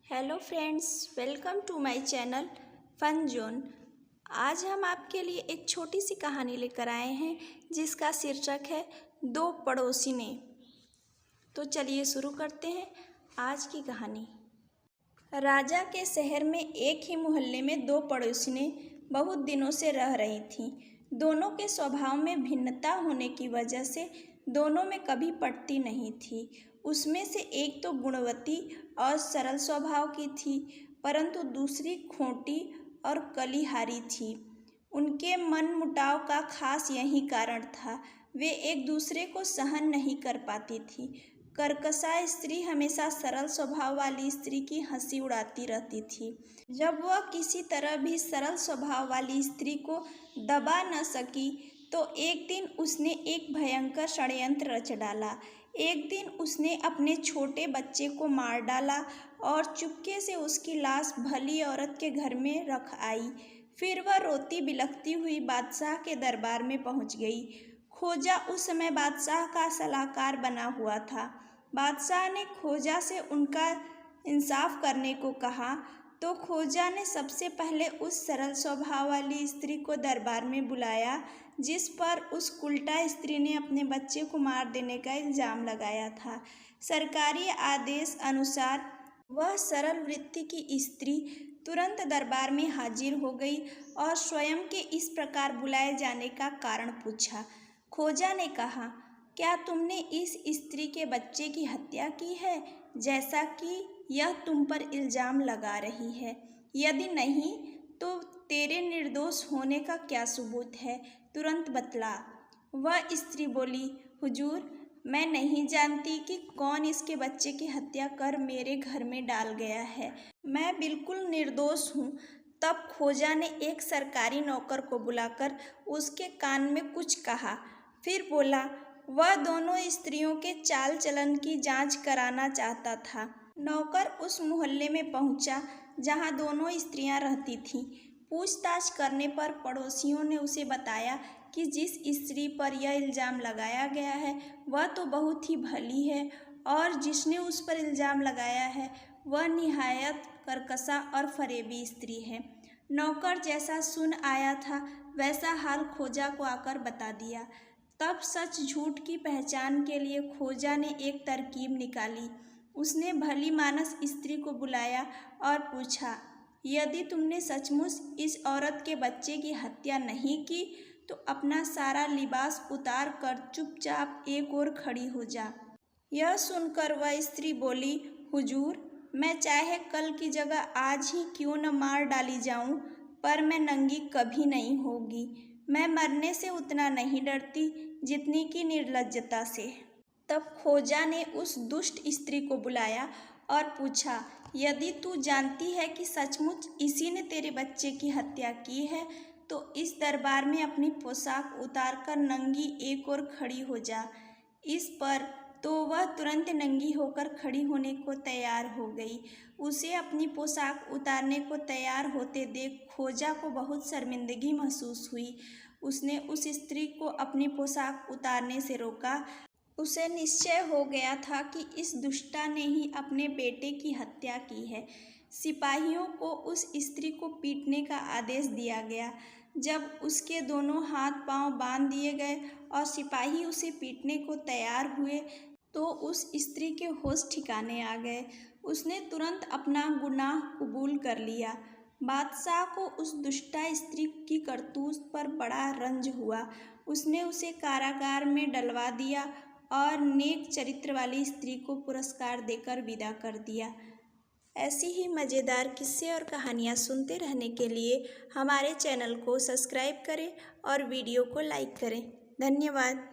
Hello friends, welcome to my channel fun zone. आज हम आपके लिए एक छोटी सी कहानी लेकर आए हैं जिसका शीर्षक है दो पड़ोसी ने। तो चलिए शुरू करते हैं आज की कहानी। राजा के शहर में एक ही मोहल्ले में दो पड़ोसिनें बहुत दिनों से रह रही थीं। दोनों के स्वभाव में भिन्नता होने की वजह से दोनों में कभी पटती नहीं थी। उसमें से एक तो गुणवती और सरल स्वभाव की थी, परंतु दूसरी खोटी और कलिहारी थी। उनके मनमुटाव का खास यही कारण था, वे एक दूसरे को सहन नहीं कर पाती थी। कर्कशा स्त्री हमेशा सरल स्वभाव वाली स्त्री की हंसी उड़ाती रहती थी। जब वह किसी तरह भी सरल स्वभाव वाली स्त्री को दबा न सकी तो एक दिन उसने एक भयंकर षड्यंत्र रच डाला। एक दिन उसने अपने छोटे बच्चे को मार डाला और चुपके से उसकी लाश भली औरत के घर में रख आई। फिर वह रोती बिलखती हुई बादशाह के दरबार में पहुंच गई। खोजा उस समय बादशाह का सलाहकार बना हुआ था। बादशाह ने खोजा से उनका इंसाफ करने को कहा तो खोजा ने सबसे पहले उस सरल स्वभाव वाली स्त्री को दरबार में बुलाया जिस पर उस उल्टा स्त्री ने अपने बच्चे को मार देने का इल्ज़ाम लगाया था। सरकारी आदेश अनुसार वह सरल वृत्ति की स्त्री तुरंत दरबार में हाजिर हो गई और स्वयं के इस प्रकार बुलाए जाने का कारण पूछा। खोजा ने कहा, क्या तुमने इस स्त्री के बच्चे की हत्या की है, जैसा कि यह तुम पर इल्ज़ाम लगा रही है? यदि नहीं तो तेरे निर्दोष होने का क्या सबूत है? तुरंत बतला। वह स्त्री बोली, हुजूर, मैं नहीं जानती कि कौन इसके बच्चे की हत्या कर मेरे घर में डाल गया है। मैं बिल्कुल निर्दोष हूँ। तब खोजा ने एक सरकारी नौकर को बुलाकर उसके कान में कुछ कहा। फिर बोला, वह दोनों स्त्रियों के चाल चलन की जांच कराना चाहता था। नौकर उस मोहल्ले में पहुंचा जहां दोनों स्त्रियां रहती थीं। पूछताछ करने पर पड़ोसियों ने उसे बताया कि जिस स्त्री पर यह इल्ज़ाम लगाया गया है वह तो बहुत ही भली है और जिसने उस पर इल्ज़ाम लगाया है वह निहायत कर्कशा और फरेबी स्त्री है। नौकर जैसा सुन आया था वैसा हाल खोजा को आकर बता दिया। तब सच झूठ की पहचान के लिए खोजा ने एक तरकीब निकाली। उसने भली मानस स्त्री को बुलाया और पूछा, यदि तुमने सचमुच इस औरत के बच्चे की हत्या नहीं की तो अपना सारा लिबास उतार कर चुपचाप एक ओर खड़ी हो जा। यह सुनकर वह स्त्री बोली, हुजूर, मैं चाहे कल की जगह आज ही क्यों न मार डाली जाऊं, पर मैं नंगी कभी नहीं होगी। मैं मरने से उतना नहीं डरती जितनी कि निर्लज्जता से। तब खोजा ने उस दुष्ट स्त्री को बुलाया और पूछा, यदि तू जानती है कि सचमुच इसी ने तेरे बच्चे की हत्या की है तो इस दरबार में अपनी पोशाक उतारकर नंगी एक ओर खड़ी हो जा। इस पर तो वह तुरंत नंगी होकर खड़ी होने को तैयार हो गई। उसे अपनी पोशाक उतारने को तैयार होते देख खोजा को बहुत शर्मिंदगी महसूस हुई। उसने उस स्त्री को अपनी पोशाक उतारने से रोका। उसे निश्चय हो गया था कि इस दुष्टा ने ही अपने बेटे की हत्या की है। सिपाहियों को उस स्त्री को पीटने का आदेश दिया गया। जब उसके दोनों हाथ पांव बांध दिए गए और सिपाही उसे पीटने को तैयार हुए तो उस स्त्री के होश ठिकाने आ गए। उसने तुरंत अपना गुनाह कबूल कर लिया। बादशाह को उस दुष्टा स्त्री की करतूत पर बड़ा रंज हुआ। उसने उसे कारागार में डलवा दिया और नेक चरित्र वाली स्त्री को पुरस्कार देकर विदा कर दिया। ऐसी ही मज़ेदार किस्से और कहानियाँ सुनते रहने के लिए हमारे चैनल को सब्सक्राइब करें और वीडियो को लाइक करें। धन्यवाद।